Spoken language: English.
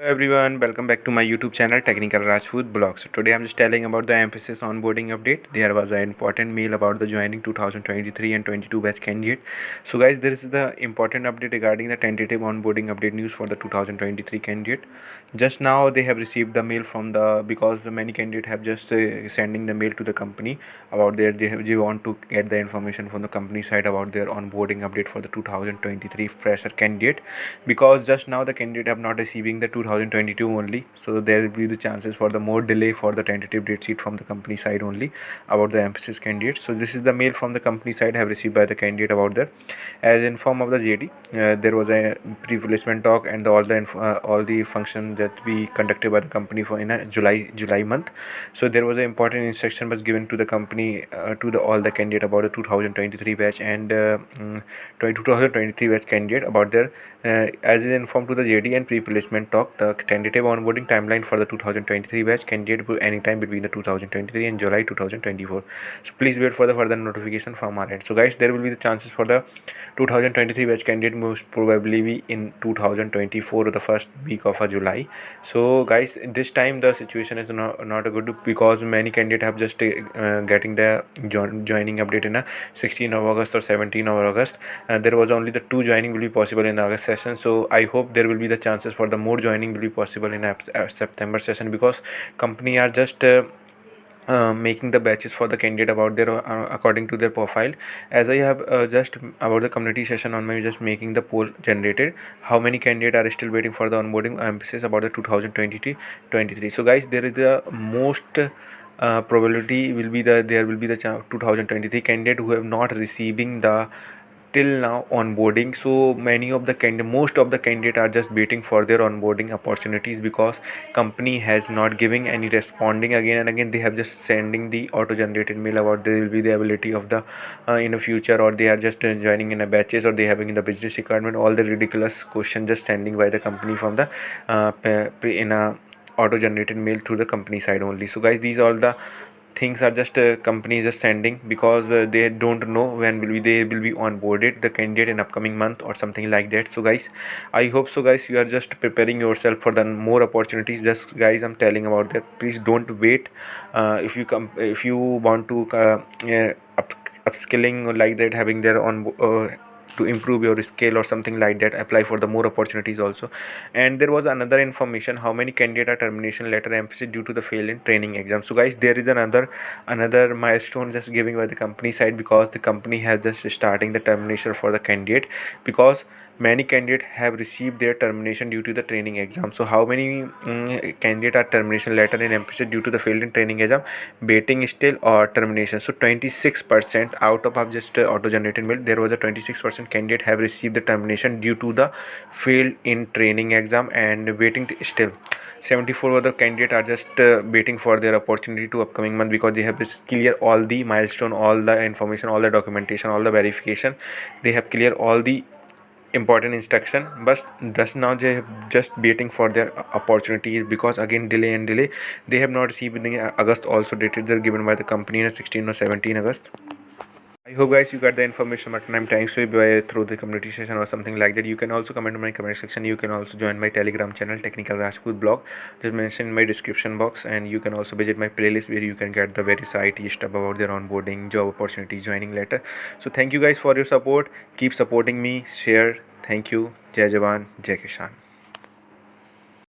Everyone, welcome back to my YouTube channel Technical Rajput Blog. So today I'm just telling about the emphasis onboarding update. There was an important mail about the joining 2023 and 22 batch candidate. So guys, there is the important update regarding the tentative onboarding update news for the 2023 candidate. Just now they have received the mail from the, because the many candidates have just sending the mail to the company about they want to get the information from the company side about their onboarding update for the 2023 fresher candidate, because just now the candidate have not receiving the 2022 only, so there will be the chances for the more delay for the tentative date sheet from the company side only about the emphasis candidate. So this is the mail from the company side have received by the candidate about that. As in form of the JD, there was a pre-placement talk and all the function that we conducted by the company for in a July month. So there was an important instruction was given to the company to the all the candidate about the 2023 batch and 2023 batch candidate about their as is informed to the JD and pre-placement talk. The tentative onboarding timeline for the 2023 batch candidate will anytime between the 2023 and July 2024. So please wait for the further notification from our end. So guys, there will be the chances for the 2023 batch candidate most probably be in 2024 or the first week of July. So guys, this time the situation is not a good, because many candidates have just getting the joining update in a 16th of August or 17th of August. There was only the 2 joining will be possible in the August session. So I hope there will be the chances for the more joining will be possible in a September session, because company are just making the batches for the candidate about their according to their profile. As I have just about the community session on my just making the poll generated, how many candidates are still waiting for the onboarding emphasis about the 2023. So guys, there is the most probability will be there will be the 2023 candidate who have not receiving the till now onboarding. So many of the most of the candidate are just waiting for their onboarding opportunities, because company has not giving any responding again and again. They have just sending the auto generated mail about there will be the ability of the in the future, or they are just joining in a batches, or they having in the business requirement, all the ridiculous question just sending by the company from the in a auto generated mail through the company side only. So guys, these all the things are just companies just sending, because they don't know when they will be onboarded the candidate in upcoming month or something like that. So guys, I hope so guys you are just preparing yourself for the more opportunities. Just guys, I'm telling about that, please don't wait. If you want to upskilling or like that, having their on to improve your skill or something like that, apply for the more opportunities also. And there was another information, how many candidate are termination letter emphasis due to the fail in training exam. So guys, there is another milestone just giving by the company side, because the company has just starting the termination for the candidate, because many candidates have received their termination due to the training exam. So how many candidate are termination letter in emphasis due to the failed in training exam, waiting still or termination? So 26% out of just auto generated mail, there was a 26% candidate have received the termination due to the failed in training exam and waiting still. 74 other candidates are just waiting for their opportunity to upcoming month, because they have just clear all the milestone, all the information, all the documentation, all the verification. They have clear all the important instruction, but just now they have just waiting for their opportunities, because again delay and delay. They have not received in the August also dated they're given by the company in 16 or 17 August. I hope guys you got the information, but I'm trying to by through the community session or something like that. You can also comment in my comment section. You can also join my Telegram channel Technical Rajput Blog, just mention in my description box, and you can also visit my playlist where you can get the very site stuff about their onboarding, job opportunities, joining letter. So thank you guys for your support. Keep supporting me, share. Thank you. Jai Jawan, Jai Kishan.